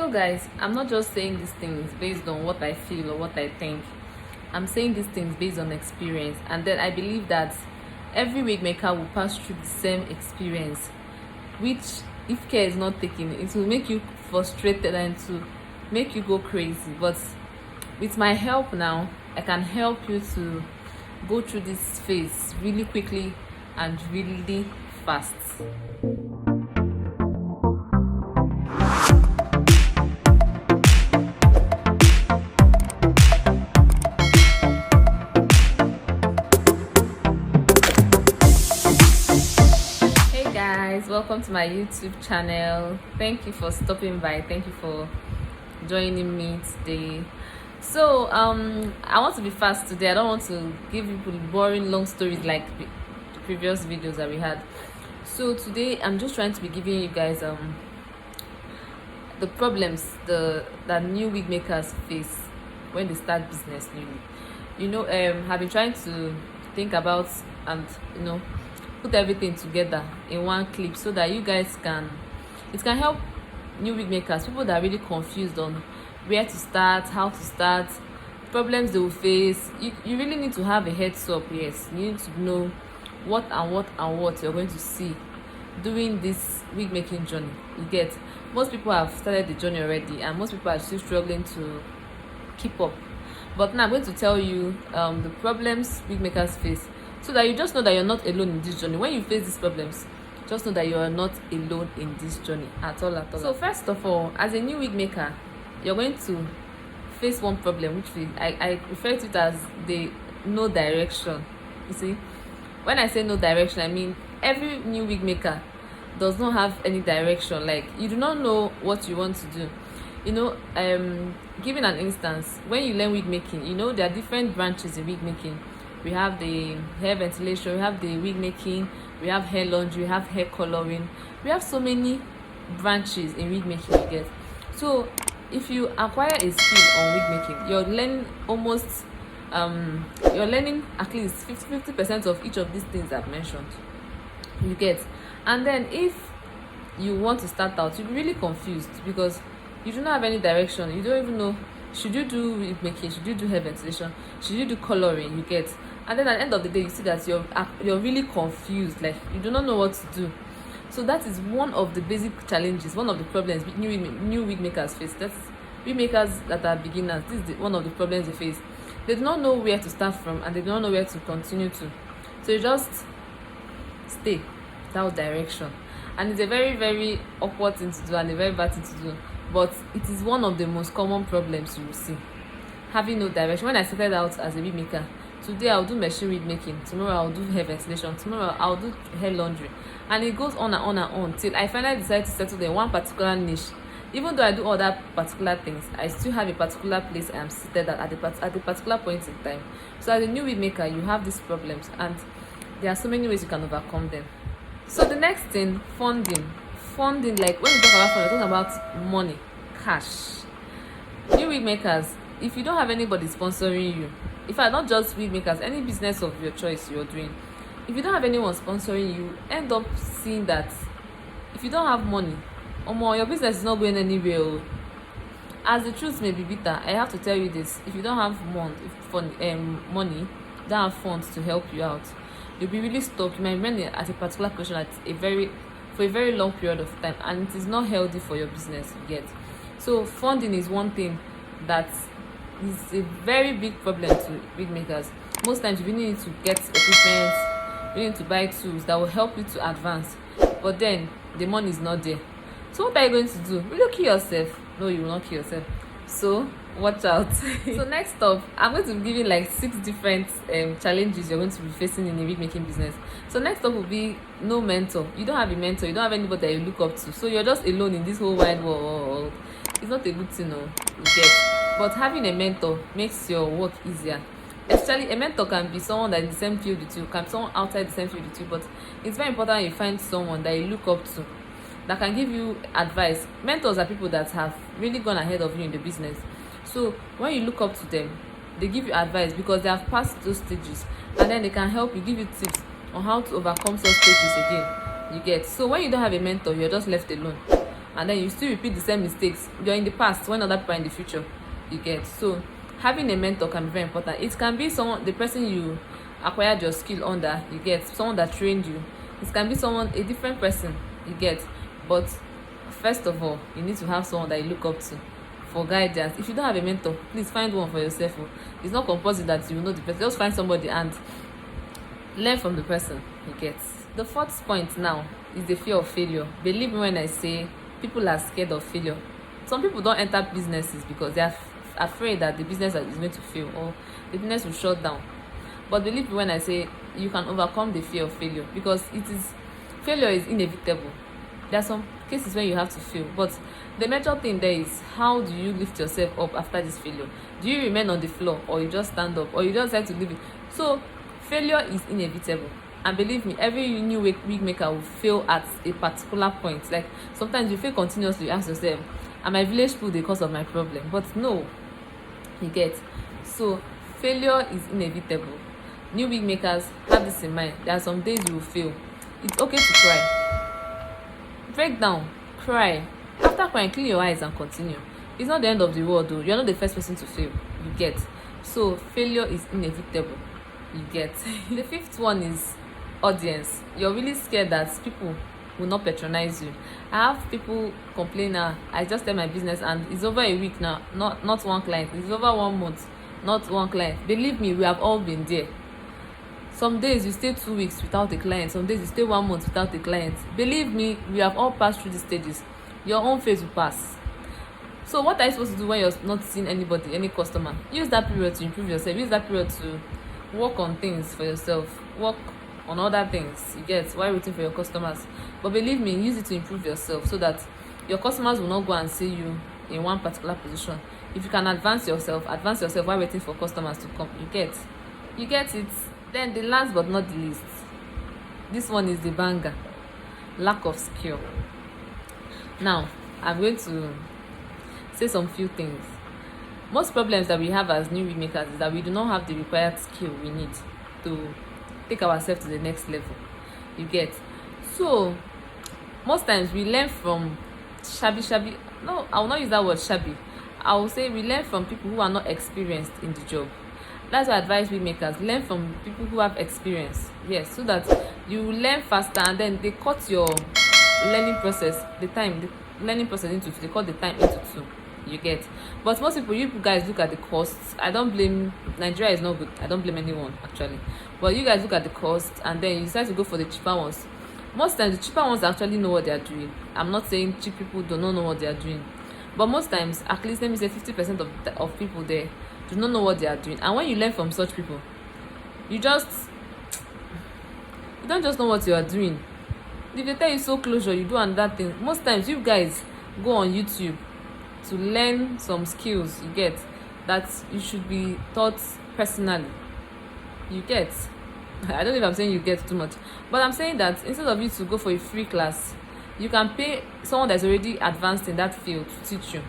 So guys, I'm not just saying these things based on what I feel or what I think. I'm saying these things based on experience, and then I believe that every wig maker will pass through the same experience, which if care is not taken, it will make you frustrated and to make you go crazy. But with my help now, I can help you to go through this phase really quickly and really fast. Hey guys, welcome to my YouTube channel. Thank you for stopping by. Thank you for joining me today. So I want to be fast today. I don't want to give people boring long stories like the previous videos that we had. So today I'm just trying to be giving you guys the problems that new wig makers face when they start business newly. I've been trying to think about and put everything together in one clip so that you guys can help new wig makers, people that are really confused on where to start, how to start, problems they will face. You really need to have a heads up. Yes, you need to know what you're going to see doing this wig making journey. You get, most people have started the journey already and most people are still struggling to keep up. But now I'm going to tell you the problems wig makers face, so that you just know that you're not alone in this journey. When you face these problems, just know that you are not alone in this journey at all. So first of all, as a new wig maker, you're going to face one problem, which I refer to it as the no direction. You see, when I say no direction, I mean every new wig maker does not have any direction. Like, you do not know what you want to do. Giving an instance, when you learn wig making, there are different branches in wig making. We have the hair ventilation, we have the wig making, we have hair laundry, we have hair coloring. We have so many branches in wig making, you get. So if you acquire a skill on wig making, you're learning at least 50% of each of these things I've mentioned, you get. And then if you want to start out, you'll be really confused because you do not have any direction. You don't even know, should you do wig making, should you do hair ventilation, should you do coloring, you get. And then at the end of the day, you see that you're really confused, like you do not know what to do. So that is one of the basic challenges, one of the problems new wig makers face. That's wig makers that are beginners. This is one of the problems they face. They do not know where to start from and they do not know where to continue to. So you just stay without direction. And it's a very, very awkward thing to do and a very bad thing to do. But it is one of the most common problems you will see, having no direction. When I started out as a wig maker, today I'll do machine wig making, tomorrow I'll do hair ventilation, tomorrow I'll do hair laundry, and it goes on and on and on till I finally decide to settle in one particular niche. Even though I do other particular things, I still have a particular place I am seated at a particular point in time. So as a new wig maker, you have these problems and there are so many ways you can overcome them. So the next thing, funding, like when we talk about funding, we're talking about money, cash. New wig makers, if you don't have anybody sponsoring you, in fact, not just wig makers, any business of your choice you're doing, if you don't have anyone sponsoring you, end up seeing that if you don't have money, your business is not going anywhere. As the truth may be bitter, I have to tell you this: if you don't have money, you don't have funds to help you out, you'll be really stuck. You might remain at a particular position for a very long period of time, and it is not healthy for your business yet. So funding is one thing that is a very big problem to wig makers. Most times you really need to get equipment, you need to buy tools that will help you to advance, but then the money is not there. So what are you going to do? Will you kill yourself? No, you will not kill yourself. So watch out. So next up, I'm going to give you like 6 different challenges you're going to be facing in a wig making business. So next up will be no mentor. You don't have a mentor, you don't have anybody that you look up to, so you're just alone in this whole wide world. It's not a good thing, no, you get. But having a mentor makes your work easier. Especially a mentor can be someone that is in the same field with you, can be someone outside the same field with you, but it's very important you find someone that you look up to that can give you advice. Mentors are people that have really gone ahead of you in the business. So when you look up to them, they give you advice because they have passed those stages, and then they can help you, give you tips on how to overcome such stages again, you get. So when you don't have a mentor, you're just left alone. and then you still repeat the same mistakes. You're in the past when other people are in the future. You get. So having a mentor can be very important. It can be someone, the person you acquired your skill under, you get, someone that trained you. It can be someone, a different person, you get. But first of all, you need to have someone that you look up to for guidance. If you don't have a mentor, please find one for yourself. It's not compulsory that you know the person. Just find somebody and learn from the person, you get. The fourth point now is the fear of failure. Believe me when I say people are scared of failure. Some people don't enter businesses because they are afraid that the business is going to fail or the business will shut down. But believe me when I say you can overcome the fear of failure, because failure is inevitable. There are some cases where you have to fail, but the major thing there is, how do you lift yourself up after this failure? Do you remain on the floor, or you just stand up, or you just decide to leave it? So failure is inevitable, and believe me, every new wig maker will fail at a particular point. Like sometimes you fail continuously, you ask yourself, are my village people the cause of my problem? But no, you get. So failure is inevitable. New wig makers, have this in mind. There are some days you will fail. It's okay to cry, break down, cry. After crying, clean your eyes and continue. It's not the end of the world though. You're not the first person to fail, you get. So failure is inevitable, you get. The fifth one is audience. You're really scared that people will not patronize you. I have people complain, I just tell my business and it's over a week now, not one client. It's over 1 month, not one client. Believe me, we have all been there. Some days you stay 2 weeks without a client, some days you stay 1 month without a client. Believe me, we have all passed through these stages. Your own phase will pass. So what are you supposed to do when you're not seeing anybody, any customer? Use that period to improve yourself. Use that period to work on things for yourself, work on other things, you get, while waiting for your customers. But believe me, use it to improve yourself so that your customers will not go and see you in one particular position. If you can advance yourself while waiting for customers to come, you get it. Then the last but not the least, this one is the banger: lack of skill. Now I'm going to say some few things. Most problems that we have as new wig makers is that we do not have the required skill we need to take ourselves to the next level, you get. So most times we learn from shabby, no, I will not use that word shabby. I will say we learn from people who are not experienced in the job. That's why I advise wig makers, learn from people who have experience. Yes, so that you learn faster, and then they cut your learning process, the learning process into two. They cut the time into two, you get. But most people, you guys look at the costs. I don't blame, Nigeria is not good, I don't blame anyone actually, but you guys look at the cost and then you decide to go for the cheaper ones. Most times the cheaper ones actually know what they are doing. I'm not saying cheap people do not know what they are doing, but most times, at least let me say 50% of people there do not know what they are doing. And when you learn from such people, you don't just know what you are doing. If they tell you so closure, you do another thing. Most times you guys go on YouTube to learn some skills, you get, that you should be taught personally, you get. I don't know if I'm saying you get too much, but I'm saying that instead of you to go for a free class, you can pay someone that's already advanced in that field to teach you.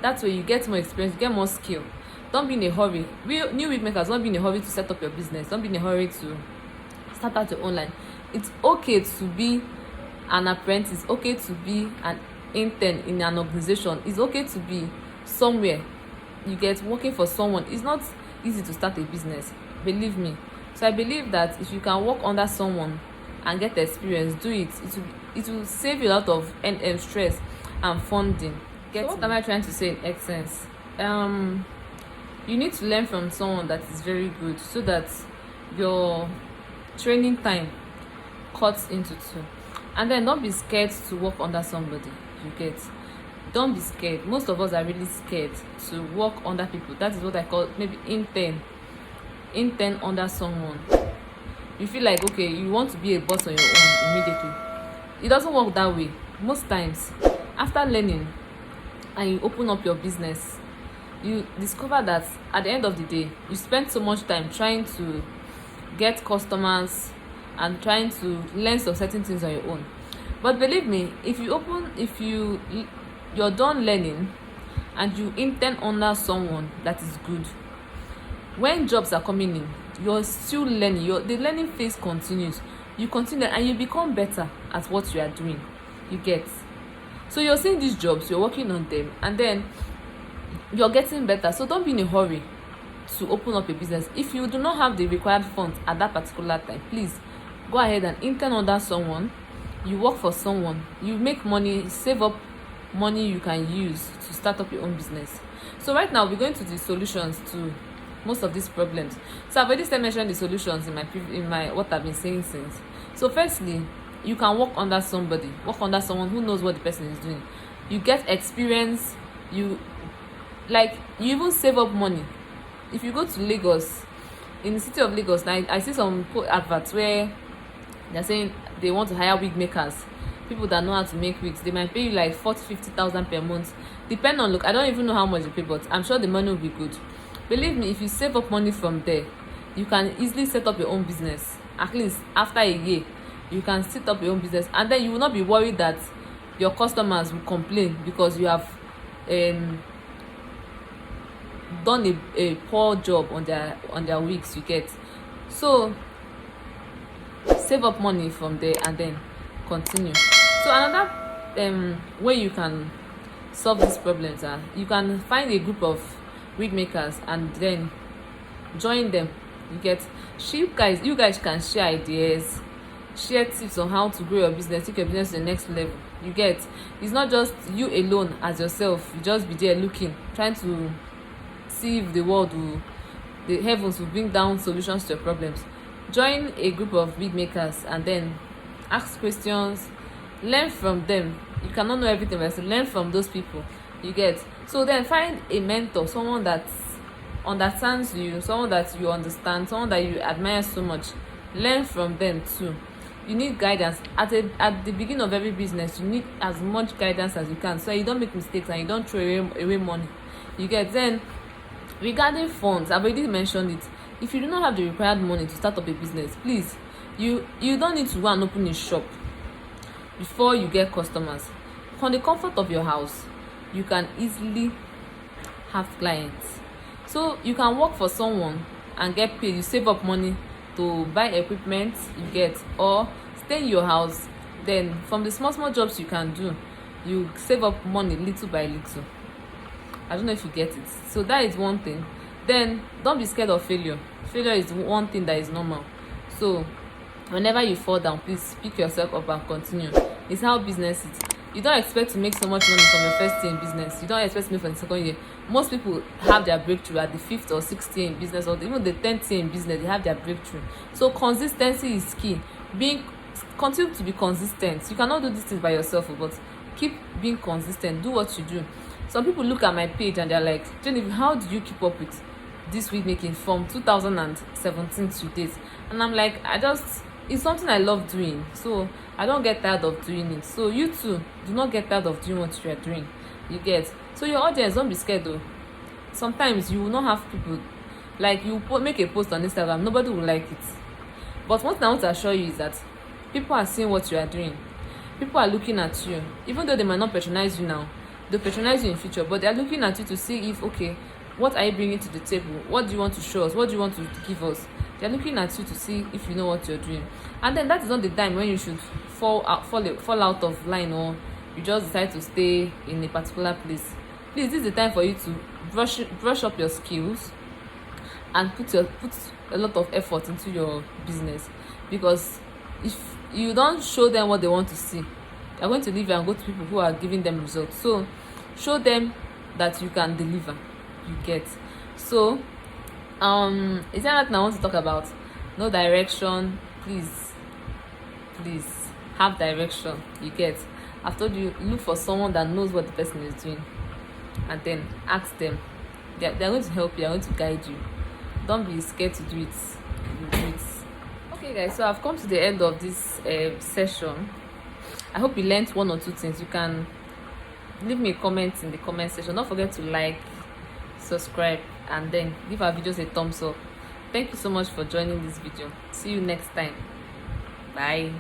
That way you get more experience, you get more skill. Don't be in a hurry. New wig makers, don't be in a hurry to set up your business. Don't be in a hurry to start out your online. It's okay to be an apprentice, it's okay to be an intern in an organization, it's okay to be somewhere, you get, working for someone. It's not easy to start a business, believe me. So I believe that if you can work under someone and get experience, do it. It will save you a lot of stress and funding. So what am I trying to say in essence? You need to learn from someone that is very good, so that your training time cuts into two. And then don't be scared to work under somebody, you get. Don't be scared. Most of us are really scared to work under people. That is what I call maybe intern under someone. You feel like, okay, you want to be a boss on your own immediately. It doesn't work that way. Most times, after learning and you open up your business, you discover that at the end of the day, you spend so much time trying to get customers and trying to learn some certain things on your own. But believe me, if you're done learning and you intern under someone that is good, when jobs are coming in, you're still learning. The learning phase continues. You continue and you become better at what you are doing, you get. So you're seeing these jobs, you're working on them, and then you're getting better. So don't be in a hurry to open up a business. If you do not have the required funds at that particular time, please go ahead and intern under someone. You work for someone, you make money, save up money you can use to start up your own business. So right now we're going to the solutions to most of these problems. So I've already started mentioning the solutions in my what I've been saying since. So firstly, you can work under someone who knows what the person is doing. You get experience, you even save up money. If you go to Lagos, in the city of Lagos, now I see some adverts where they're saying they want to hire wig makers, people that know how to make wigs. They might pay you like 40,000-50,000 per month, depend on look. I don't even know how much they pay, but I'm sure the money will be good. Believe me, if you save up money from there, you can easily set up your own business. At least after a year, you can set up your own business, and then you will not be worried that your customers will complain because you have done a poor job on their wigs. You get. So save up money from there and then continue. So another way you can solve these problems are you can find a group of wig makers and then join them. You get. You guys can share ideas, share tips on how to grow your business, take your business to the next level. You get. It's not just you alone as yourself. You just be there looking, trying to see if the heavens will bring down solutions to your problems. Join a group of wig makers and then ask questions, learn from them. You cannot know everything, but learn from those people. You get. So then find a mentor, someone that understands you, someone that you understand, someone that you admire so much. Learn from them too. You need guidance at the beginning of every business. You need as much guidance as you can, so you don't make mistakes and you don't throw away money. You get. Then regarding funds, I've already mentioned it. If you do not have the required money to start up a business, please, you don't need to go and open a shop before you get customers. From the comfort of your house, you can easily have clients. So you can work for someone and get paid. You save up money to buy equipment, you get, or stay in your house. Then from the small jobs you can do, you save up money little by little. I don't know if you get it. So that is one thing. Then don't be scared of failure. Failure is one thing that is normal. So whenever you fall down, please pick yourself up and continue. It's how business is. You don't expect to make so much money from your first year in business. You don't expect to make from the second year. Most people have their breakthrough at the 5th or 6th year in business, or even the 10th year in business. They have their breakthrough. So consistency is key. Continue to be consistent. You cannot do these things by yourself, but keep being consistent. Do what you do. Some people look at my page and they're like, Genevieve, how did you keep up with this wig making from 2017 to date? And I'm like, it's something I love doing, so I don't get tired of doing it. So you too, do not get tired of doing what you are doing. You get. So your audience, don't be scared though. Sometimes you will not have people, like you make a post on Instagram, nobody will like it. But one thing I want to assure you is that people are seeing what you are doing. People are looking at you, even though they might not patronize you now. They'll patronize you in future, but they're looking at you to see if, okay, what are you bringing to the table? What do you want to show us? What do you want to give us? They're looking at you to see if you know what you're doing. And then that is not the time when you should fall out of line, or you just decide to stay in a particular place. Please, this is the time for you to brush up your skills and put a lot of effort into your business. Because if you don't show them what they want to see, they're going to leave you and go to people who are giving them results. So show them that you can deliver. You get. So is there anything I want to talk about? No direction. Please have direction. You get. I've told you, look for someone that knows what the person is doing, and then ask them. They're going to help you. They're going to guide you. Don't be scared to do it. You do it. Okay guys, so I've come to the end of this session. I hope you learned one or two things. You can leave me a comment in the comment section. Don't forget to like, subscribe, and then give our videos a thumbs up. Thank you so much for joining this video. See you next time. Bye.